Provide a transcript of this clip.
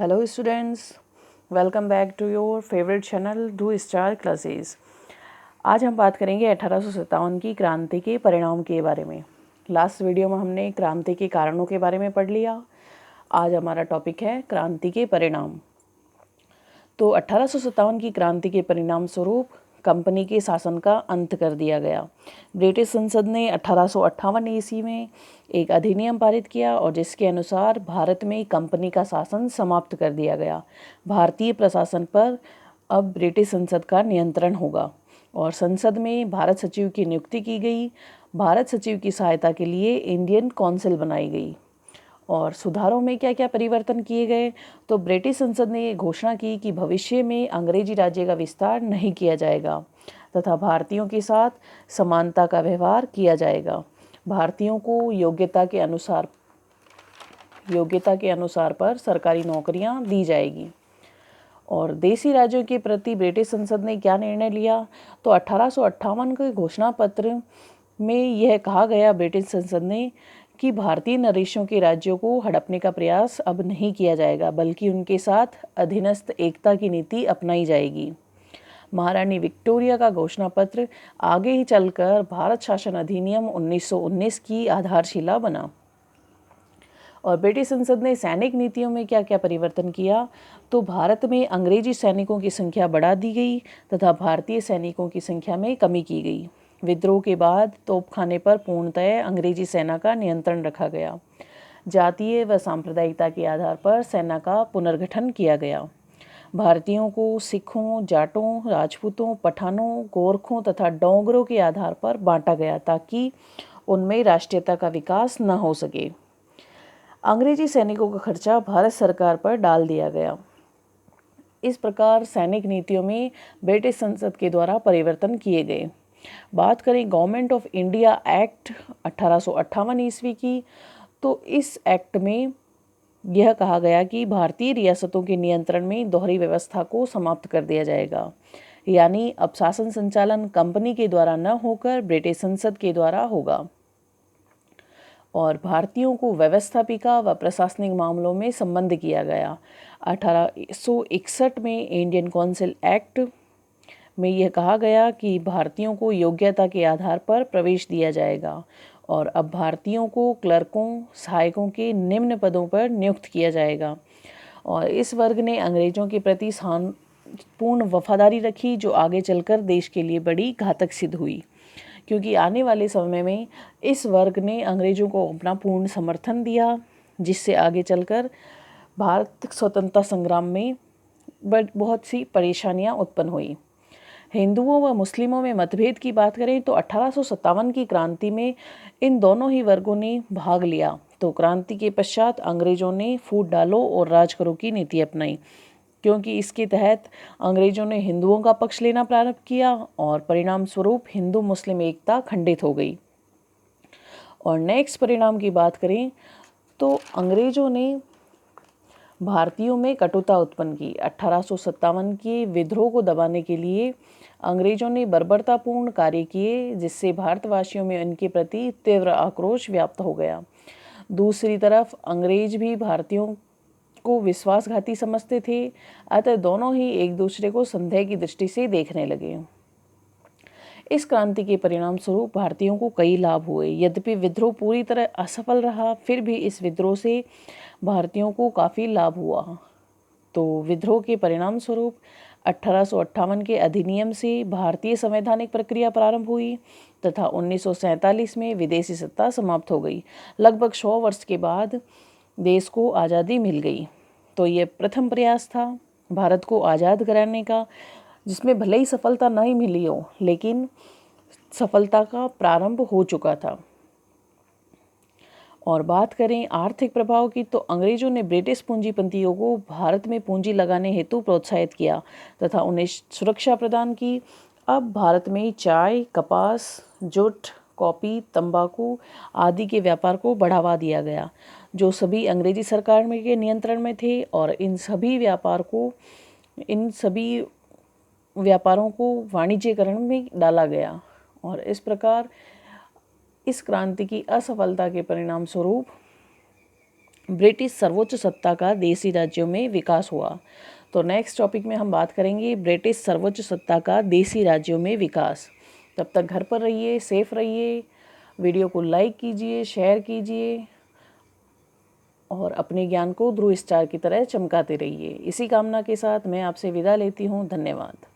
Hello students, welcome back to your favourite channel do star classes. आज हम बात करेंगे 1857 की क्रांति के परिणाम के बारे में। लास्ट वीडियो में हमने क्रांति के कारणों के बारे में पढ़ लिया। आज हमारा टॉपिक है क्रांति के परिणाम। तो 1857 की क्रांति के परिणाम स्वरूप कंपनी के शासन का अंत कर दिया गया। ब्रिटिश संसद ने 1858 ईस्वी में एक अधिनियम पारित किया और जिसके अनुसार भारत में कंपनी का शासन समाप्त कर दिया गया। भारतीय प्रशासन पर अब ब्रिटिश संसद का नियंत्रण होगा और संसद में भारत सचिव की नियुक्ति की गई। भारत सचिव की सहायता के लिए इंडियन काउंसिल बनाई गई। और सुधारों में क्या क्या परिवर्तन किए गए, तो ब्रिटिश संसद ने ये घोषणा की कि भविष्य में अंग्रेजी राज्य का विस्तार नहीं किया जाएगा तथा भारतीयों के साथ समानता का व्यवहार किया जाएगा। भारतीयों को योग्यता के अनुसार पर सरकारी नौकरियां दी जाएगी। और देसी राज्यों के प्रति ब्रिटिश संसद ने क्या निर्णय लिया, तो 1858 के घोषणा पत्र में यह कहा गया ब्रिटिश संसद ने कि भारतीय नरेशों के राज्यों को हड़पने का प्रयास अब नहीं किया जाएगा, बल्कि उनके साथ अधीनस्थ एकता की नीति अपनाई जाएगी। महारानी विक्टोरिया का घोषणा पत्र आगे ही चलकर भारत शासन अधिनियम 1919 की आधारशिला बना। और ब्रिटिश संसद ने सैनिक नीतियों में क्या क्या परिवर्तन किया, तो भारत में अंग्रेजी सैनिकों की संख्या बढ़ा दी गई तथा भारतीय सैनिकों की संख्या में कमी की गई। विद्रोह के बाद तोपखाने पर पूर्णतः अंग्रेजी सेना का नियंत्रण रखा गया। जातीय व सांप्रदायिकता के आधार पर सेना का पुनर्गठन किया गया। भारतीयों को सिखों, जाटों, राजपूतों, पठानों, गोरखों तथा डोंगरों के आधार पर बांटा गया ताकि उनमें राष्ट्रीयता का विकास न हो सके। अंग्रेजी सैनिकों का खर्चा भारत सरकार पर डाल दिया गया। इस प्रकार सैनिक नीतियों में ब्रिटिश संसद के द्वारा परिवर्तन किए गए। बात करें गवर्नमेंट ऑफ इंडिया एक्ट 1858 ईस्वी की, तो इस एक्ट में यह कहा गया कि भारतीय रियासतों के नियंत्रण में दोहरी व्यवस्था को समाप्त कर दिया जाएगा, यानी अब शासन संचालन कंपनी के द्वारा न होकर ब्रिटिश संसद के द्वारा होगा। और भारतीयों को व्यवस्थापिका व प्रशासनिक मामलों में संबद्ध किया गया। 1861 में इंडियन काउंसिल एक्ट में यह कहा गया कि भारतीयों को योग्यता के आधार पर प्रवेश दिया जाएगा और अब भारतीयों को क्लर्कों, सहायकों के निम्न पदों पर नियुक्त किया जाएगा। और इस वर्ग ने अंग्रेजों के प्रति पूर्ण वफादारी रखी, जो आगे चलकर देश के लिए बड़ी घातक सिद्ध हुई, क्योंकि आने वाले समय में इस वर्ग ने अंग्रेजों को अपना पूर्ण समर्थन दिया, जिससे आगे चलकर भारत स्वतंत्रता संग्राम में बहुत सी परेशानियां उत्पन्न हुई। हिंदुओं व मुस्लिमों में मतभेद की बात करें तो 1857 की क्रांति में इन दोनों ही वर्गों ने भाग लिया। तो क्रांति के पश्चात अंग्रेजों ने फूट डालो और राज करो की नीति अपनाई, क्योंकि इसके तहत अंग्रेजों ने हिंदुओं का पक्ष लेना प्रारंभ किया और परिणाम स्वरूप हिंदू मुस्लिम एकता खंडित हो गई। और नेक्स्ट परिणाम की बात करें तो अंग्रेजों ने भारतीयों में कटुता उत्पन्न की। 1857 के विद्रोह को दबाने के लिए अंग्रेजों ने बर्बरतापूर्ण कार्य किए, जिससे भारतवासियों में इनके प्रति तीव्र आक्रोश व्याप्त हो गया। दूसरी तरफ अंग्रेज भी भारतीयों को विश्वासघाती समझते थे, अतः दोनों ही एक दूसरे को संदेह की दृष्टि से देखने लगे। इस क्रांति के परिणाम स्वरूप भारतीयों को कई लाभ हुए। यद्यपि विद्रोह पूरी तरह असफल रहा, फिर भी इस विद्रोह से भारतीयों को काफ़ी लाभ हुआ। तो विद्रोह के परिणाम स्वरूप 1858 के अधिनियम से भारतीय संवैधानिक प्रक्रिया प्रारंभ हुई तथा 1947 में विदेशी सत्ता समाप्त हो गई। लगभग 100 वर्ष के बाद देश को आज़ादी मिल गई। तो ये प्रथम प्रयास था भारत को आज़ाद कराने का, जिसमें भले ही सफलता नहीं मिली हो, लेकिन सफलता का प्रारंभ हो चुका था। और बात करें आर्थिक प्रभाव की, तो अंग्रेजों ने ब्रिटिश पूंजीपतियों को भारत में पूंजी लगाने हेतु प्रोत्साहित किया तथा उन्हें सुरक्षा प्रदान की। अब भारत में चाय, कपास, जूट, कॉफ़ी, तंबाकू आदि के व्यापार को बढ़ावा दिया गया, जो सभी अंग्रेजी सरकार में के नियंत्रण में थे। और इन सभी व्यापारों को वाणिज्यकरण में डाला गया। और इस प्रकार इस क्रांति की असफलता के परिणाम स्वरूप ब्रिटिश सर्वोच्च सत्ता का देसी राज्यों में विकास हुआ। तो नेक्स्ट टॉपिक में हम बात करेंगे ब्रिटिश सर्वोच्च सत्ता का देसी राज्यों में विकास। तब तक घर पर रहिए, सेफ रहिए, वीडियो को लाइक कीजिए, शेयर कीजिए और अपने ज्ञान को ध्रुव स्टार की तरह चमकाते रहिए। इसी कामना के साथ मैं आपसे विदा लेती हूँ। धन्यवाद।